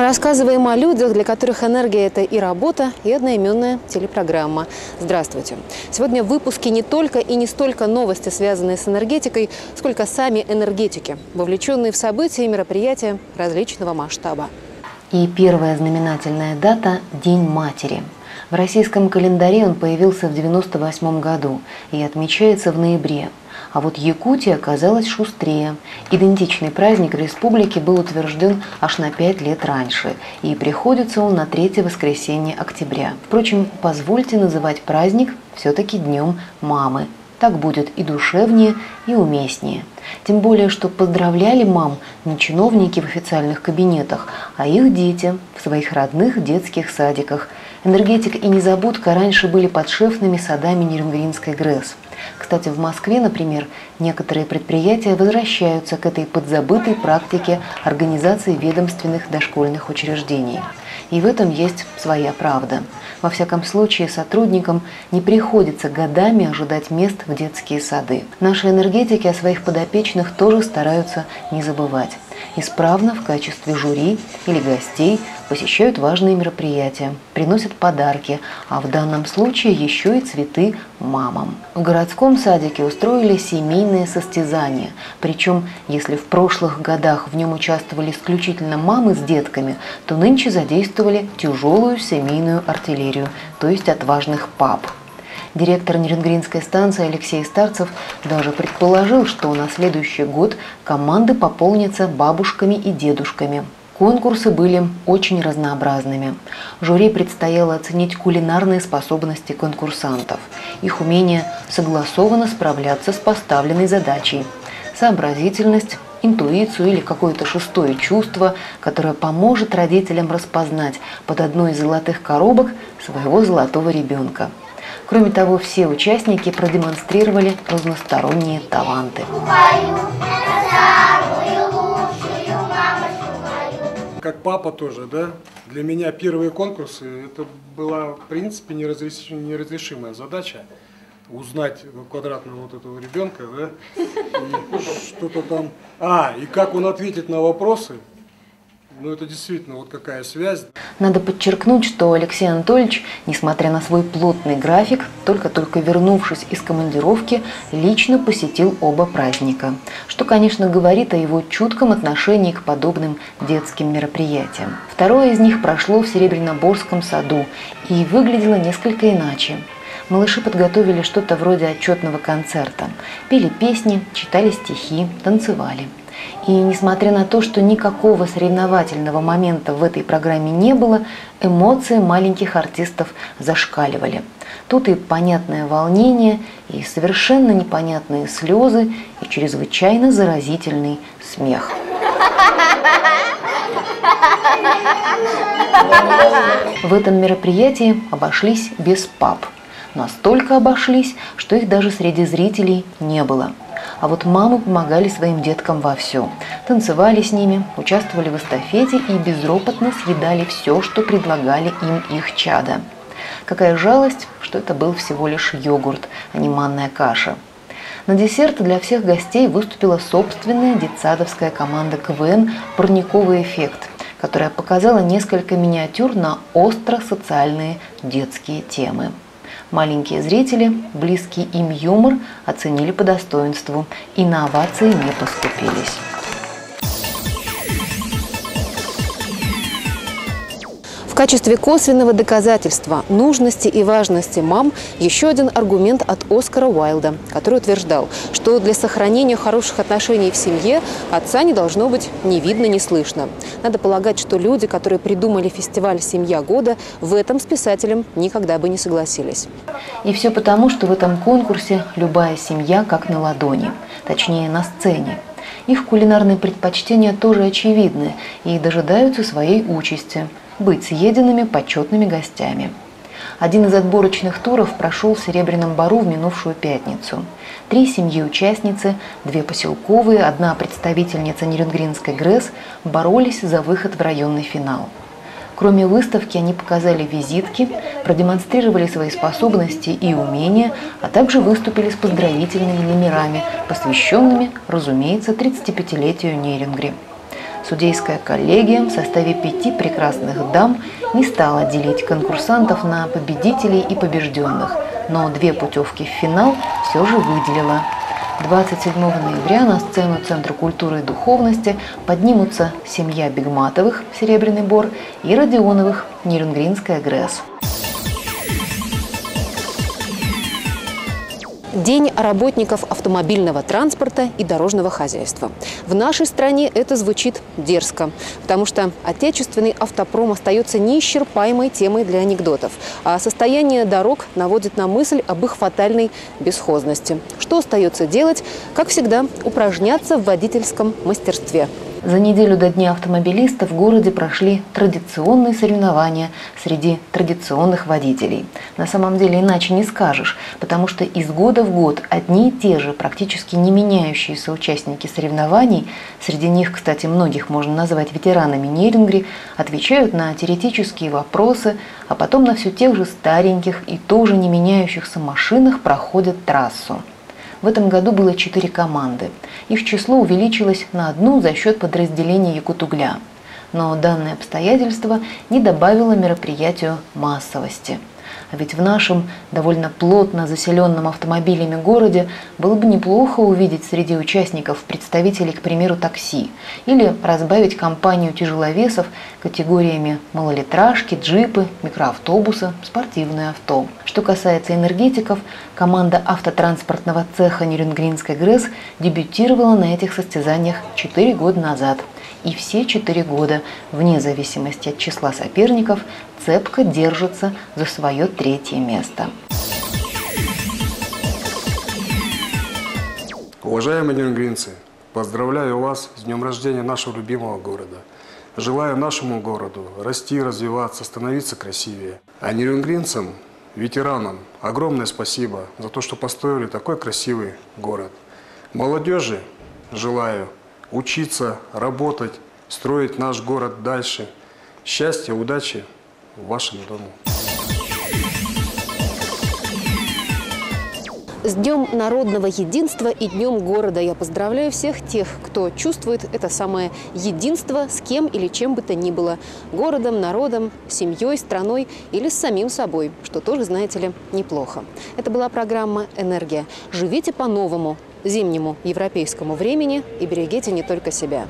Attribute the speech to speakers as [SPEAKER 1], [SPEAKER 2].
[SPEAKER 1] Мы рассказываем о людях, для которых энергия – это и работа, и одноименная телепрограмма. Здравствуйте! Сегодня в выпуске не только и не столько новости, связанные с энергетикой, сколько сами энергетики, вовлеченные в события и мероприятия различного масштаба.
[SPEAKER 2] И первая знаменательная дата – День матери. В российском календаре он появился в 1998 году и отмечается в ноябре. А вот Якутия оказалась шустрее. Идентичный праздник в республике был утвержден аж на 5 лет раньше, и приходится он на 3 воскресенье октября. Впрочем, позвольте называть праздник все-таки Днем мамы. Так будет и душевнее, и уместнее. Тем более, что поздравляли мам не чиновники в официальных кабинетах, а их дети в своих родных детских садиках. Энергетик и незабудка раньше были подшефными садами Ниренгринской ГРЭС. Кстати, в Москве, например, некоторые предприятия возвращаются к этой подзабытой практике организации ведомственных дошкольных учреждений. И в этом есть своя правда. Во всяком случае, сотрудникам не приходится годами ожидать мест в детские сады. Наши энергетики о своих подопечных тоже стараются не забывать. Исправно в качестве жюри или гостей посещают важные мероприятия, приносят подарки, а в данном случае еще и цветы мамам. В городском садике устроили семейное состязание. Причем, если в прошлых годах в нем участвовали исключительно мамы с детками, то нынче задействовали тяжелую семейную артиллерию, то есть отважных пап. Директор Ниренгринской станции Алексей Старцев даже предположил, что на следующий год команды пополнятся бабушками и дедушками. Конкурсы были очень разнообразными. Жюри предстояло оценить кулинарные способности конкурсантов, их умение согласованно справляться с поставленной задачей, сообразительность, интуицию или какое-то шестое чувство, которое поможет родителям распознать под одной из золотых коробок своего золотого ребенка. Кроме того, все участники продемонстрировали разносторонние таланты.
[SPEAKER 3] Как папа тоже, да? Для меня первые конкурсы, это была, в принципе, неразрешимая задача. Узнать квадратного вот этого ребенка, да? И что-то там... и как он ответит на вопросы. Ну, это действительно вот какая связь.
[SPEAKER 2] Надо подчеркнуть, что Алексей Анатольевич, несмотря на свой плотный график, только-только вернувшись из командировки, лично посетил оба праздника. Что, конечно, говорит о его чутком отношении к подобным детским мероприятиям. Второе из них прошло в Серебряноборском саду и выглядело несколько иначе. Малыши подготовили что-то вроде отчетного концерта. Пели песни, читали стихи, танцевали. И несмотря на то, что никакого соревновательного момента в этой программе не было, эмоции маленьких артистов зашкаливали. Тут и понятное волнение, и совершенно непонятные слезы, и чрезвычайно заразительный смех. В этом мероприятии обошлись без пап. Настолько обошлись, что их даже среди зрителей не было. А вот мамы помогали своим деткам вовсю. Танцевали с ними, участвовали в эстафете и безропотно съедали все, что предлагали им их чада. Какая жалость, что это был всего лишь йогурт, а не манная каша. На десерт для всех гостей выступила собственная детсадовская команда КВН «Парниковый эффект», которая показала несколько миниатюр на остро социальные детские темы. Маленькие зрители, близкий им юмор оценили по достоинству и на овации не поскупились.
[SPEAKER 1] В качестве косвенного доказательства нужности и важности мам еще один аргумент от Оскара Уайльда, который утверждал, что для сохранения хороших отношений в семье отца не должно быть ни видно, ни слышно. Надо полагать, что люди, которые придумали фестиваль «Семья года», в этом с писателем никогда бы не согласились.
[SPEAKER 2] И все потому, что в этом конкурсе любая семья как на ладони, точнее на сцене. Их кулинарные предпочтения тоже очевидны и дожидаются своей участи – быть съеденными почетными гостями. Один из отборочных туров прошел в Серебряном Бору в минувшую пятницу. 3 семьи-участницы, 2 поселковые, 1 представительница Ниренгринской ГРЭС боролись за выход в районный финал. Кроме выставки, они показали визитки, продемонстрировали свои способности и умения, а также выступили с поздравительными номерами, посвященными, разумеется, 35-летию Нерюнгри. Судейская коллегия в составе 5 прекрасных дам не стала делить конкурсантов на победителей и побежденных, но 2 путевки в финал все же выделила. 27 ноября на сцену Центра культуры и духовности поднимутся семья Бегматовых «Серебряный бор» и Родионовых «Ниренгринская ГРЭС».
[SPEAKER 1] День работников автомобильного транспорта и дорожного хозяйства. В нашей стране это звучит дерзко, потому что отечественный автопром остается неисчерпаемой темой для анекдотов, а состояние дорог наводит на мысль об их фатальной бесхозности. Что остается делать? Как всегда, упражняться в водительском мастерстве.
[SPEAKER 2] За неделю до Дня автомобилиста в городе прошли традиционные соревнования среди традиционных водителей. На самом деле иначе не скажешь, потому что из года в год одни и те же практически не меняющиеся участники соревнований, среди них, кстати, многих можно назвать ветеранами Нирингри, отвечают на теоретические вопросы, а потом на все тех же стареньких и тоже не меняющихся машинах проходят трассу. В этом году было 4 команды. Их число увеличилось на 1 за счет подразделения Якутугля. Но данное обстоятельство не добавило мероприятию массовости. А ведь в нашем довольно плотно заселенном автомобилями городе было бы неплохо увидеть среди участников представителей, к примеру, такси, или разбавить компанию тяжеловесов категориями малолитражки, джипы, микроавтобусы, спортивные авто. Что касается энергетиков, команда автотранспортного цеха Ниренгринской ГРЭС дебютировала на этих состязаниях 4 года назад. И все 4 года, вне зависимости от числа соперников, цепко держится за свое 3-е место.
[SPEAKER 3] Уважаемые ниренгринцы, поздравляю вас с днем рождения нашего любимого города. Желаю нашему городу расти, развиваться, становиться красивее. А ниренгринцам, ветеранам, огромное спасибо за то, что построили такой красивый город. Молодежи желаю учиться, работать, строить наш город дальше. Счастья, удачи в вашем дому.
[SPEAKER 1] С Днем народного единства и Днем города я поздравляю всех тех, кто чувствует это самое единство с кем или чем бы то ни было. Городом, народом, семьей, страной или с самим собой, что тоже, знаете ли, неплохо. Это была программа «Энергия». Живите по-новому, зимнему европейскому времени и берегите не только себя.